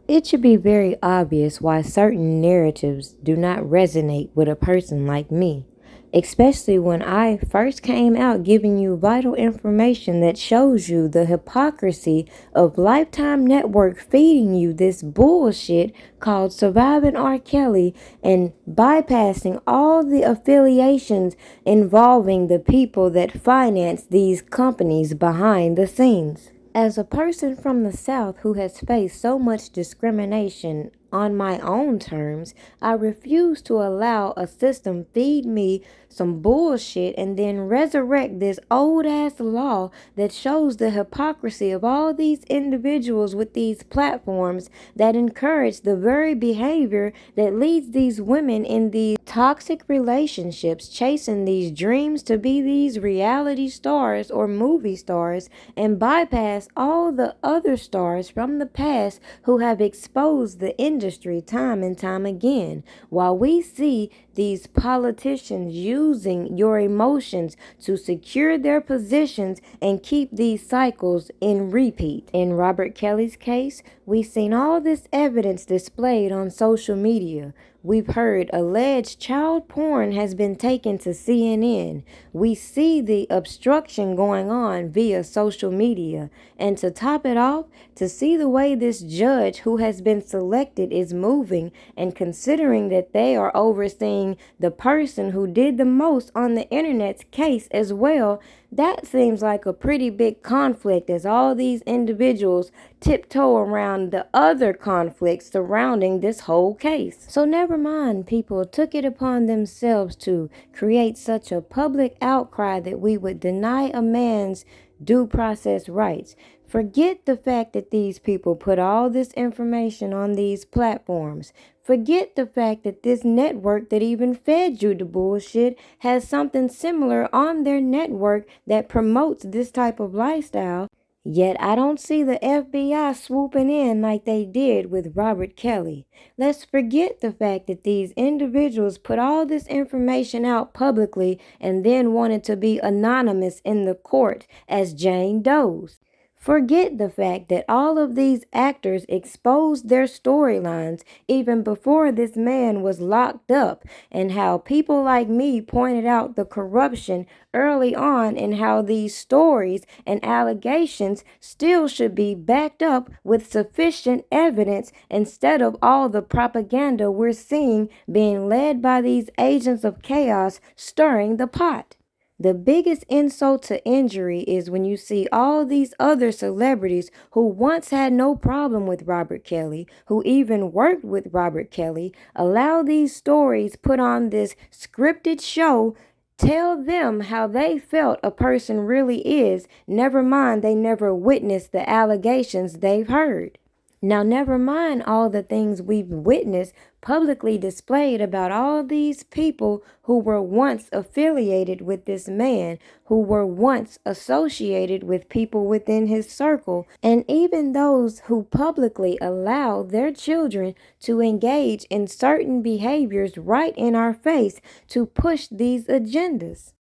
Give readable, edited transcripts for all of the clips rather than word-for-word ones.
It should be very obvious why certain narratives do not resonate with a person like me, especially when I first came out giving you vital information that shows you the hypocrisy of Lifetime Network feeding you this bullshit called Surviving RKelly and bypassing all the affiliations involving the people that finance these companies behind the scenes. As a person from the South who has faced so much discrimination on my own terms, I refuse to allow a system feed me some bullshit and then resurrect this old ass law that shows the hypocrisy of all these individuals with these platforms that encourage the very behavior that leads these women in these toxic relationships, chasing these dreams to be these reality stars or movie stars, and bypass all the other stars from the past who have exposed the industry time and time again. While we see these politicians using your emotions to secure their positions and keep these cycles in repeat. In Robert Kelly's case, we've seen all this evidence displayed on social media. We've heard alleged child porn has been taken to CNN. We see the obstruction going on via social media. And to top it off, to see the way this judge who has been selected is moving and considering that they are overseeing the person who did the most on the internet's case as well, that seems like a pretty big conflict as all these individuals tiptoe around the other conflicts surrounding this whole case. So never mind, people took it upon themselves to create such a public outcry that we would deny a man's due process rights. Forget the fact that these people put all this information on these platforms. Forget the fact that this network that even fed you the bullshit has something similar on their network that promotes this type of lifestyle. Yet I don't see the FBI swooping in like they did with Robert Kelly. Let's forget the fact that these individuals put all this information out publicly and then wanted to be anonymous in the court as Jane Doe's. Forget the fact that all of these actors exposed their storylines even before this man was locked up, and how people like me pointed out the corruption early on and how these stories and allegations still should be backed up with sufficient evidence instead of all the propaganda we're seeing being led by these agents of chaos stirring the pot. The biggest insult to injury is when you see all these other celebrities who once had no problem with Robert Kelly, who even worked with Robert Kelly, allow these stories put on this scripted show, tell them how they felt a person really is, never mind they never witnessed the allegations they've heard. Now, never mind all the things we've witnessed publicly displayed about all these people who were once affiliated with this man, who were once associated with people within his circle, and even those who publicly allow their children to engage in certain behaviors right in our face to push these agendas.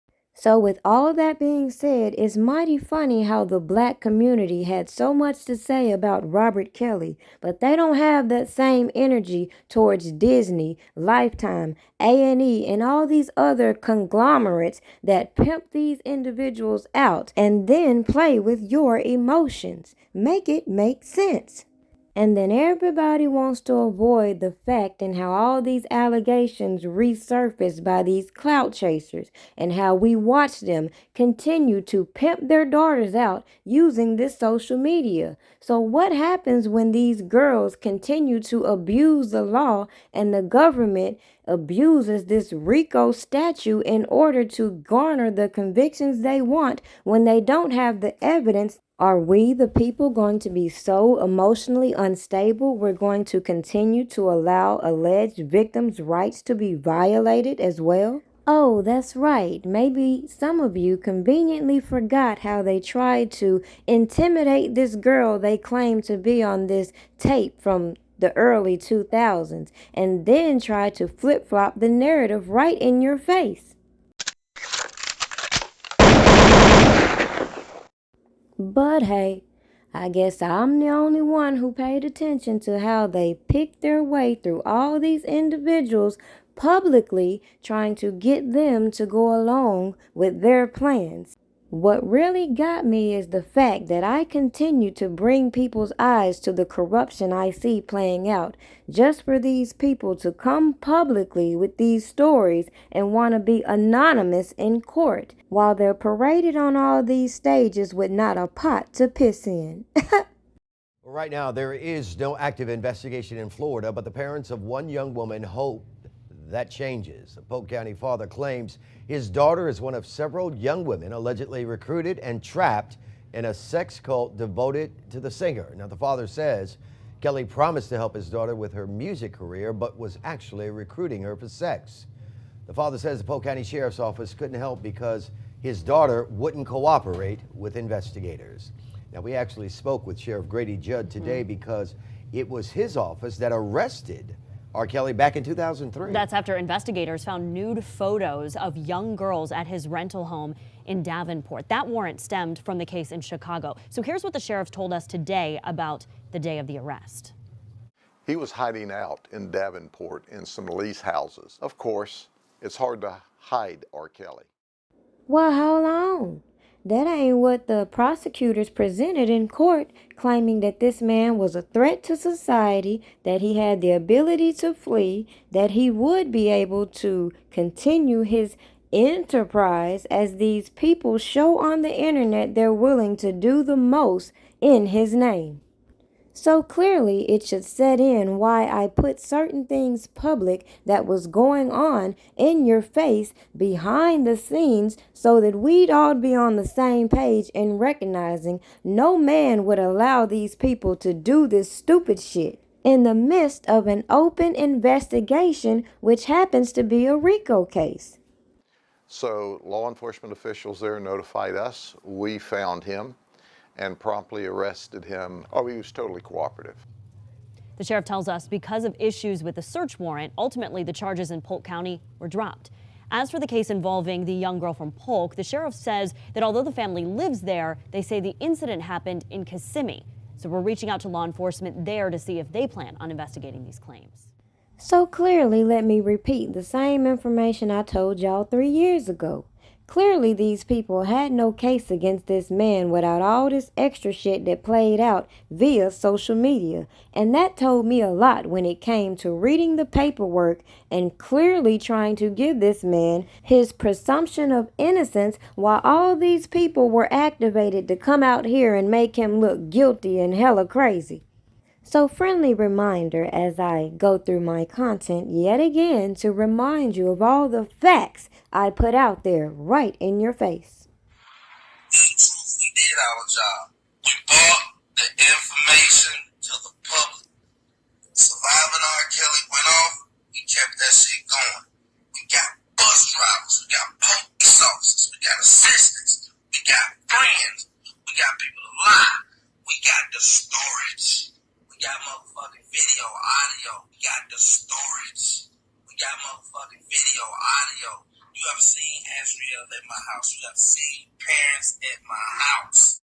So with all that being said, it's mighty funny how the black community had so much to say about Robert Kelly, but they don't have that same energy towards Disney, Lifetime, A&E, and all these other conglomerates that pimp these individuals out and then play with your emotions. Make it make sense. And then everybody wants to avoid the fact and how all these allegations resurface by these clout chasers and how we watch them continue to pimp their daughters out using this social media. So what happens when these girls continue to abuse the law and the government abuses this RICO statute in order to garner the convictions they want when they don't have the evidence? Are we, the people, going to be so emotionally unstable we're going to continue to allow alleged victims' rights to be violated as well? Oh, that's right. Maybe some of you conveniently forgot how they tried to intimidate this girl they claim to be on this tape from the early 2000s and then tried to flip-flop the narrative right in your face. But hey, I guess I'm the only one who paid attention to how they picked their way through all these individuals publicly trying to get them to go along with their plans. What really got me is the fact that I continue to bring people's eyes to the corruption I see playing out, just for these people to come publicly with these stories and want to be anonymous in court, while they're paraded on all these stages with not a pot to piss in. Right now, there is no active investigation in Florida, but the parents of one young woman hope that changes. A Polk County father claims his daughter is one of several young women allegedly recruited and trapped in a sex cult devoted to the singer. Now, the father says Kelly promised to help his daughter with her music career, but was actually recruiting her for sex. The father says the Polk County Sheriff's Office couldn't help because his daughter wouldn't cooperate with investigators. Now, we actually spoke with Sheriff Grady Judd today because it was his office that arrested RKelly back in 2003. That's after investigators found nude photos of young girls at his rental home in Davenport. That warrant stemmed from the case in Chicago. So here's what the sheriff told us today about the day of the arrest. He was hiding out in Davenport in some lease houses. Of course, it's hard to hide RKelly. Well, hold on. That ain't what the prosecutors presented in court, claiming that this man was a threat to society, that he had the ability to flee, that he would be able to continue his enterprise, as these people show on the internet they're willing to do the most in his name. So clearly it should set in why I put certain things public that was going on in your face behind the scenes, so that we'd all be on the same page in recognizing no man would allow these people to do this stupid shit in the midst of an open investigation, which happens to be a RICO case. So law enforcement officials there notified us. We found him and promptly arrested him. Oh, he was totally cooperative. The sheriff tells us because of issues with the search warrant, ultimately the charges in Polk County were dropped. As for the case involving the young girl from Polk, the sheriff says that although the family lives there, they say the incident happened in Kissimmee. So we're reaching out to law enforcement there to see if they plan on investigating these claims. So clearly, let me repeat the same information I told y'all 3 years ago. Clearly, these people had no case against this man without all this extra shit that played out via social media. And that told me a lot when it came to reading the paperwork and clearly trying to give this man his presumption of innocence, while all these people were activated to come out here and make him look guilty and hella crazy. So friendly reminder as I go through my content yet again to remind you of all the facts I put out there right in your face. In truth, we did our job. We brought the information to the public. Surviving RKelly went off, we kept that shit going. We got bus drivers, we got police officers, we got assistants, we got friends, we got people to lie, we got the storage. We got motherfucking video, audio. We got the storage. We got motherfucking video, audio. You ever seen Asriel at my house? You ever seen parents at my house?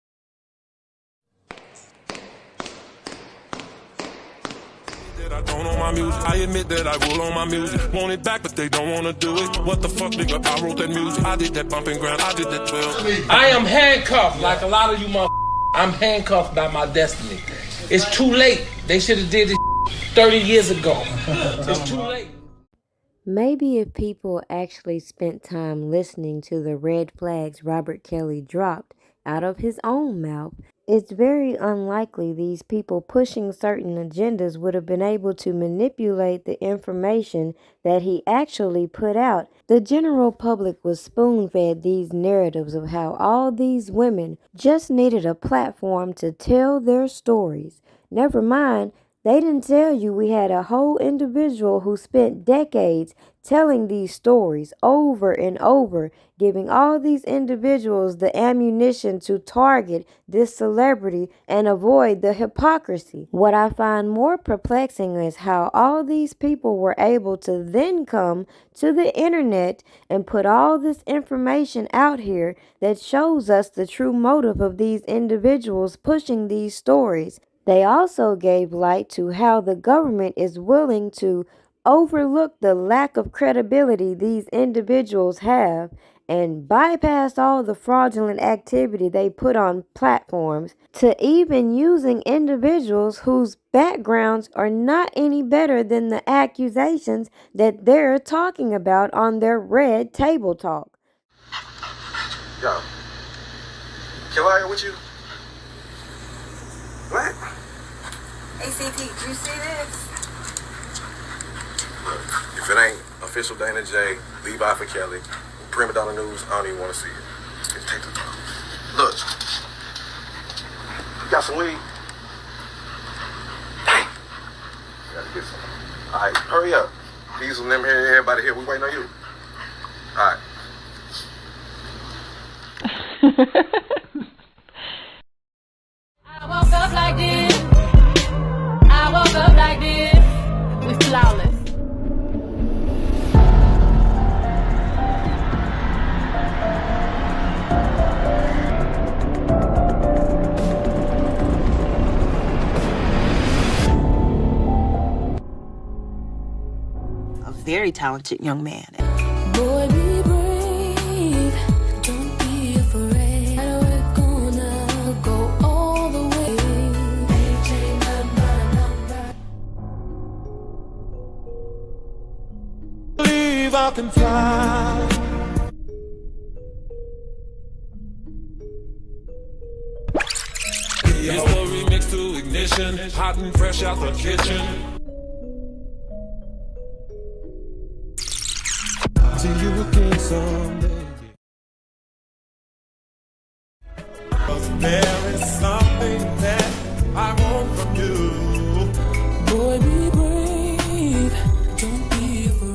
That I don't own my music. I admit that I will own my music. Want it back, but they don't want to do it. What the fuck, nigga? I wrote that music. I did that bumping ground. I did that 12. I am handcuffed like a lot of you motherfuckers. I'm handcuffed by my destiny. It's too late. They should have did this 30 years ago. It's too late. Maybe if people actually spent time listening to the red flags Robert Kelly dropped out of his own mouth, it's very unlikely these people pushing certain agendas would have been able to manipulate the information that he actually put out. The general public was spoon-fed these narratives of how all these women just needed a platform to tell their stories. Never mind, they didn't tell you we had a whole individual who spent decades telling these stories over and over, giving all these individuals the ammunition to target this celebrity and avoid the hypocrisy. What I find more perplexing is how all these people were able to then come to the internet and put all this information out here that shows us the true motive of these individuals pushing these stories. They also gave light to how the government is willing to overlook the lack of credibility these individuals have and bypass all the fraudulent activity they put on platforms to even using individuals whose backgrounds are not any better than the accusations that they're talking about on their Red Table Talk. Yo, Kelly, I with you? What? ACT, did you see this? Look, if it ain't official Dana J, Levi for Kelly, Primadonnanews, I don't even want to see it. Just take the time. Look, you got some weed? Dang. You gotta get some. All right, hurry up. These and them here, everybody here, we waiting on you. All right. I woke up like this. I woke up like this. We flawless. A very talented young man. Boy, be brave. Don't be afraid. We're gonna go all the way. Believe I can fly. It's the remix to Ignition, hot and fresh out the kitchen. See you again someday. There is something that I want from you. Boy, be brave. Don't be afraid.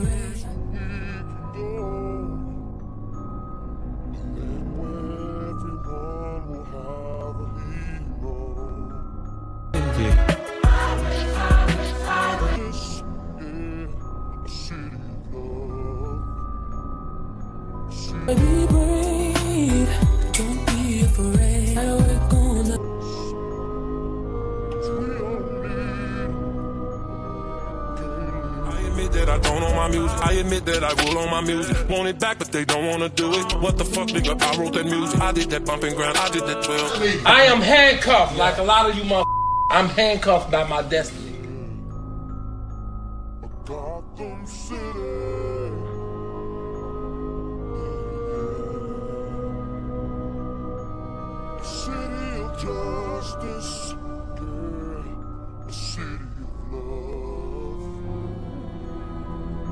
Be brave, don't be afraid. We're gonna. I admit that I don't own my music. I admit that I will own my music. Want it back, but they don't wanna do it. What the fuck, nigga? I wrote that music. I did that bumping ground. I did that 12. I am handcuffed, like a lot of you motherfuckers. I'm handcuffed by my destiny. Gotham City. A city of justice, yeah. A city of love,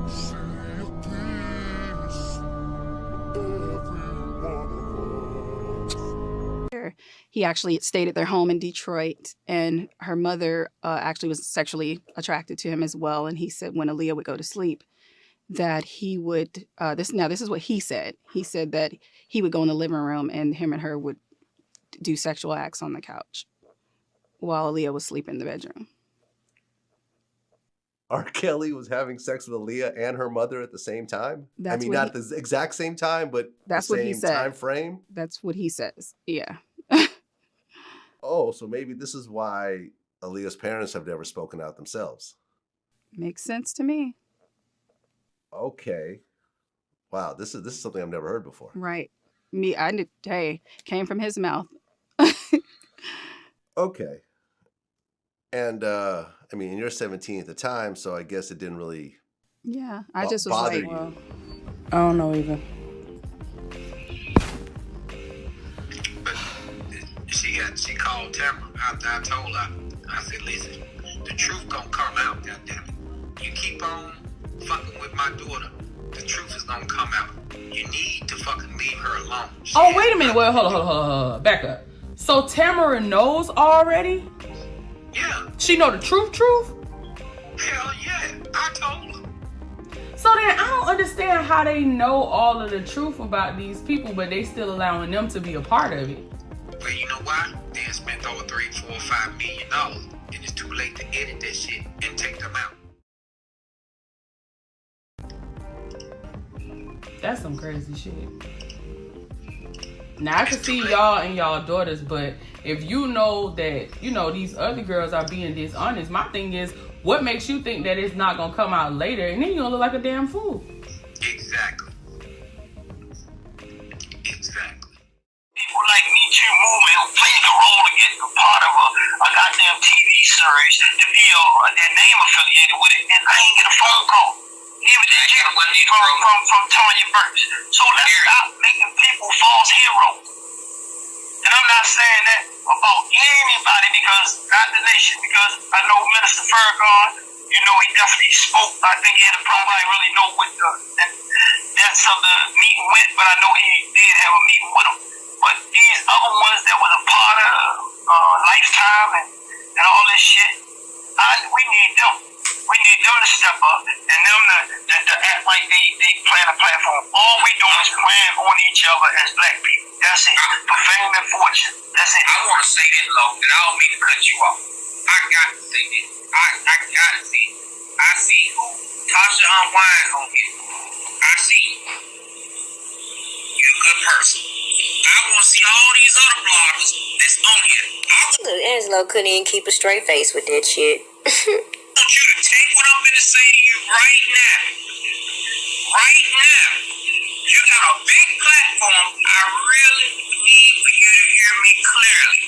a city of peace, every one of us. He actually stayed at their home in Detroit, and her mother actually was sexually attracted to him as well. And he said when Aaliyah would go to sleep, that he would, this is what he said. He said that he would go in the living room and him and her would do sexual acts on the couch while Aaliyah was sleeping in the bedroom. RKelly was having sex with Aaliyah and her mother at the same time? That's not the exact same time, but that's the what he same said. time frame? That's what he says, yeah. Oh, so maybe this is why Aaliyah's parents have never spoken out themselves. Makes sense to me. Okay. Wow, this is something I've never heard before. Right. Came from his mouth. Okay. And you're 17 at the time, so I guess it didn't really I just was bother like, you. well, I don't know either. She called Tamara after I told her. I said, listen, the truth gonna come out, goddammit. You keep on fucking with my daughter, the truth is gonna come out. You need to fucking leave her alone. Wait a minute. Well, hold on. Back up. So Tamara knows already? Yeah. She know the truth? Hell yeah, I told her. So then I don't understand how they know all of the truth about these people, but they still allowing them to be a part of it. But you know why? They had spent over $3, $4, $5 million, and it's too late to edit that shit and take them out. That's some crazy shit. Now I can see y'all and y'all daughters, but if you know that, you know, these other girls are being dishonest, my thing is, what makes you think that it's not gonna come out later and then you're gonna look like a damn fool? Exactly. People like Me Too movement who played the role to get a part of a goddamn TV series to be their name affiliated with it, and I ain't get a phone call. Even from Tanya Burks. So let's stop making people false heroes. And I'm not saying that about anybody because not the nation, because I know Minister Farrakhan, you know, he definitely spoke. I think he had a problem. I really know what the depths of the meeting went, but I know he did have a meeting with him. But these other ones that was a part of Lifetime and all this shit, we need them. We need them to step up and them to act like they plan a platform. All we doing is playing on each other as black people. That's it. For fame and fortune. That's it. I want to say this, Lo, and I don't mean to cut you off. I got to say this. I got to say it. I see who Tasha Unwind on here. I see you. You're a good person. I want to see all these other bloggers that's on here. Look, Angelo couldn't even keep a straight face with that shit. I want you to take what I'm going to say to you right now. Right now. You got a big platform. I really need for you to hear me clearly.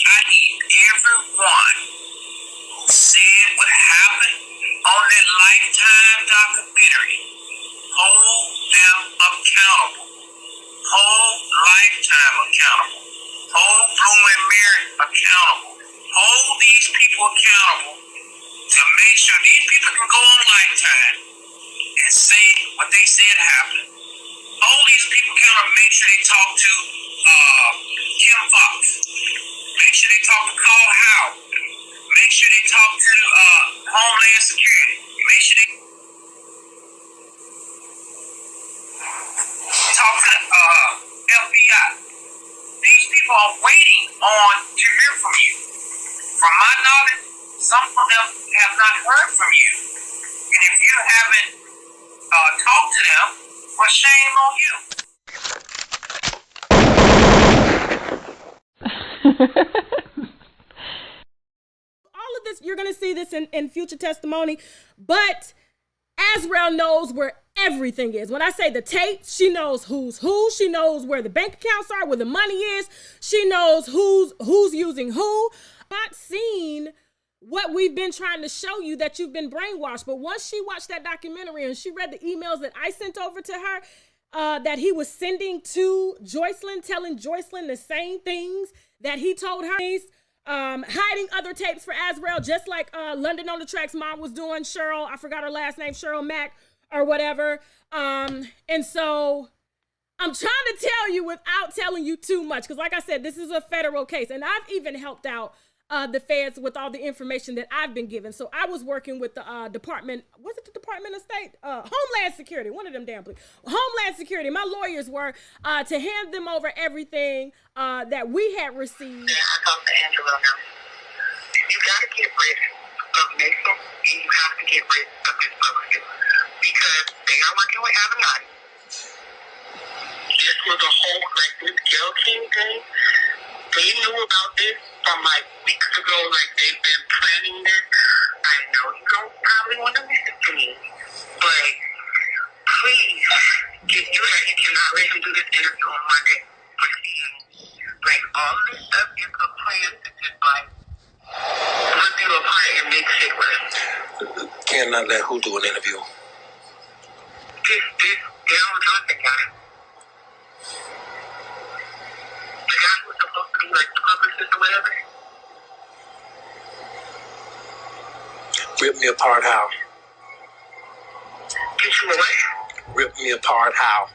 I need everyone who said what happened on that Lifetime documentary, hold them accountable. Hold Lifetime accountable. Hold Blue and Mary accountable. Hold these people accountable to make sure these people can go on Lifetime and say what they said happened. Hold these people accountable. Make sure they talk to Kim Fox. Make sure they talk to Carl Howard. Make sure they talk to Homeland Security. Make sure they talk to the FBI. These people are waiting on to hear from you. From my knowledge, some of them have not heard from you. And if you haven't talked to them, well, shame on you. All of this, you're going to see this in future testimony, but Azrael knows where everything is. When I say the tape, she knows who's who. She knows where the bank accounts are, where the money is. She knows who's using who. Not seen what we've been trying to show you, that you've been brainwashed. But once she watched that documentary and she read the emails that I sent over to her, that he was sending to Joycelyn, telling Joycelyn the same things that he told her, hiding other tapes for Azrael, just like London on the Track's mom was doing, Cheryl, I forgot her last name, Cheryl Mack or whatever. And so I'm trying to tell you without telling you too much, because like I said, this is a federal case, and I've even helped out the feds with all the information that I've been given. So I was working with the Department, was it the Department of State? Homeland Security, one of them damn please. Homeland Security, my lawyers were to hand them over everything that we had received. I talked to Angelo now. You got to get rid of Mason, and you have to get rid of this publicist, because they are working with Avenatti. This was a whole, like, this Gail King thing. They knew about this from like weeks ago, like they've been planning this. I know you don't probably want to listen to me, but please, you cannot let him do this interview on Monday. Like, all of this stuff is a plan to just like put you apart and make shit worse. Cannot let who do an interview? This Daryl Johnson guy. The guy who's supposed to be like the publicist or whatever. Rip me apart how? Get you away? Rip me apart how?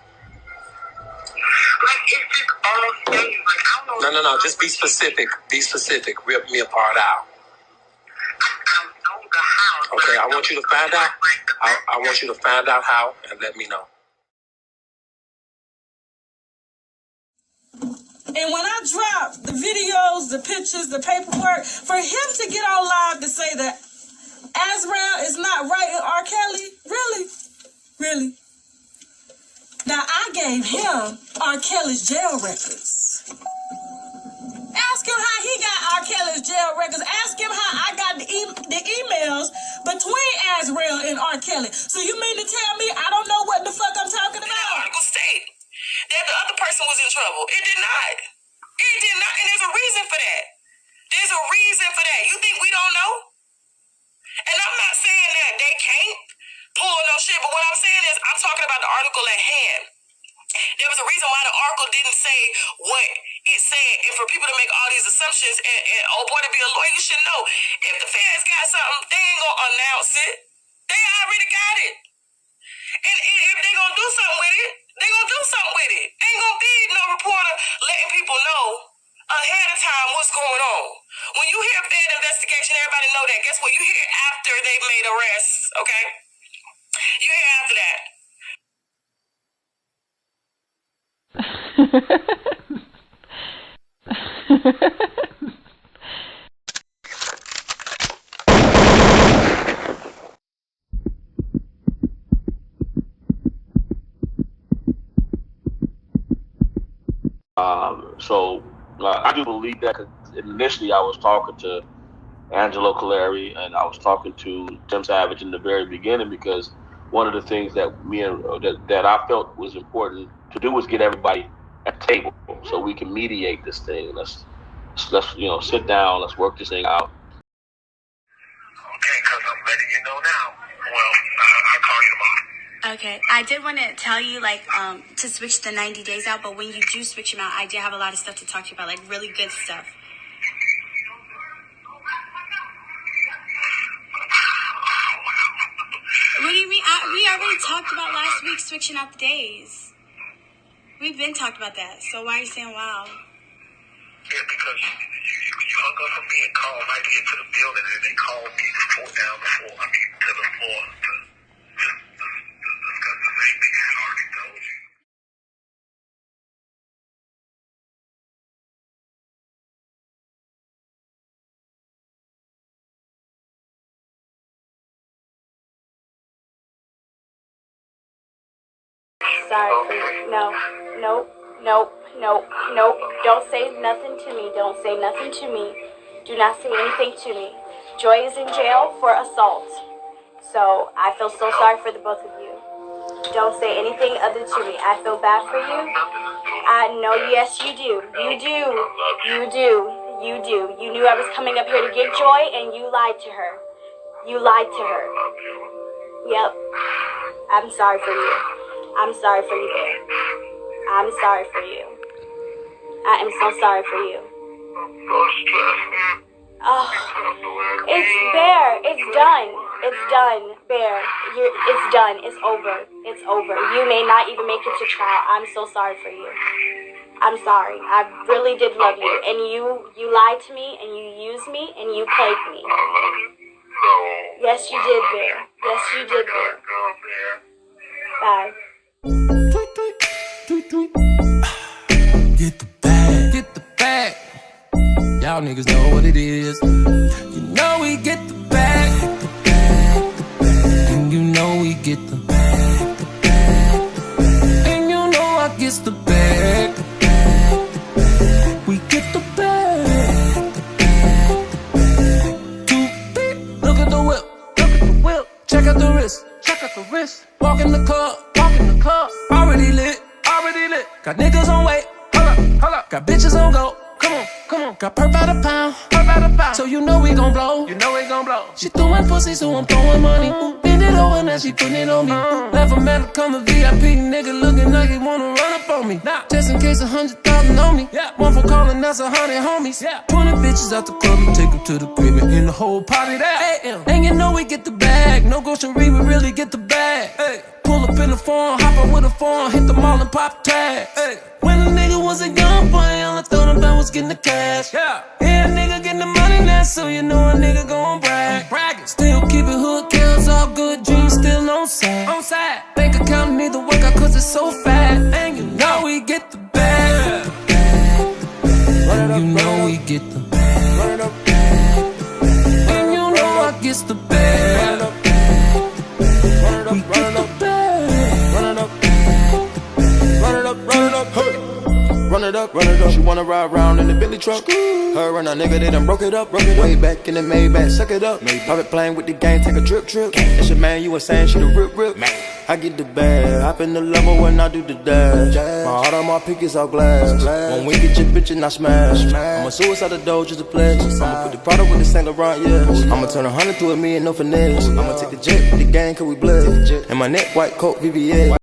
Like, it's just all things. Like, I don't know. No. Just be specific. Be specific. Rip me apart how? I don't know the how. Okay, I want you to find out. I want you to find out how and let me know. And when I drop the videos, the pictures, the paperwork, for him to get on live to say that Azrael is not right in R. Kelly, really? Really? Now, I gave him R. Kelly's jail records. Ask him how he got R. Kelly's jail records. Ask him how I got the emails between Azrael and R. Kelly. So you mean to tell me I don't know what the fuck I'm talking about? The article state that the other person was in trouble. It did not. It did not. And there's a reason for that. There's a reason for that. You think we don't know? And I'm not saying that they can't pull no shit, but what I'm saying is I'm talking about the article at hand. There was a reason why the article didn't say what it said, and for people to make all these assumptions, and oh boy, to be a lawyer, you should know. If the feds got something, they ain't gonna announce it. They already got it. And if they gonna do something with it, they gonna do something with it. Ain't gonna be no reporter letting people know ahead of time what's going on. When you hear Fed investigation, everybody know that. Guess what? You hear after they made arrests, okay? You hear after that. So I do believe that, 'cause initially I was talking to Angelo Caleri and I was talking to Tim Savage in the very beginning, because one of the things that that I felt was important to do was get everybody at the table so we can mediate this thing. Let's sit down, let's work this thing out. Okay, because I'm letting you know now. Well, I'll call you tomorrow. Okay, I did want to tell you, to switch the 90 days out, but when you do switch them out, I do have a lot of stuff to talk to you about, really good stuff. What do you mean? We already talked about last week switching out the days. We've been talked about that, so why are you saying wow? Yeah, because you hung up on me and called right here to the building, and they called me to the floor to discuss the same thing I had already told you. Sorry, please. No. Don't say nothing to me. Don't say nothing to me. Do not say anything to me. Joy is in jail for assault. So I feel so sorry for the both of you. Don't say anything other to me. I feel bad for you. I know, yes, you do. You knew I was coming up here to get Joy, and you lied to her. Yep. I'm sorry for you. I'm sorry for you, Bear. I'm sorry for you. I am so sorry for you. Oh, it's Bear. It's done. It's done, Bear. It's done. It's over. It's over. You may not even make it to trial. I'm so sorry for you. I'm sorry. I really did love you. And you lied to me, and you used me, and you played me. Yes, you did, Bear. Yes, you did, Bear. Bye. Get the bag. Get the bag. Y'all niggas know what it is. You know we get the bag. The bag, the bag. And you know we get the bag. The bag, the bag. And you know I gets the bag. The bag, the bag. We get the bag. The bag, the bag. 2 feet. Look at the whip. Look at the whip. Check out the wrist. Check out the wrist. Walk in the club. Walk in the club. Already lit. Already lit. Got niggas on wait. Hold up. Got bitches on go. Come on. Got perp out a pound. So you know we gon' blow. She throwing pussy, so I'm throwing money. Bend it over, now she putting it on me. Never met her come a VIP nigga looking like he wanna run up on me. Just in case 100,000 on me. One for calling, that's 100 homies. 20 bitches out the club and take them to the crib and in the whole party there. And you know we get the bag. No grocery, we really get the bag. Pull up in the phone, hop up with a phone, hit the mall and pop tags. When a nigga was a young boy, all I thought about was getting the cash. Yeah, nigga getting the money now, so you know a nigga gon' brag. Still keep it hood, kills all good, dreams still on bag. Run it up, she wanna ride around in the Bentley truck. Her and a nigga, they done broke it up. Way back in the Maybach, suck it up. Private plane with the gang, take a trip. That's your man, you was saying she the rip. I get the bag, hop in the level when I do the dash. My heart on my pick all glass. When we get your bitch and I smash. I'ma suicide the dough, just a pledge. I'ma put the product with the Saint Laurent, yeah. I'ma turn 100 to a million, no finesse. I'ma take the jet with the gang, cause we bled. And my neck, white coat, VVS.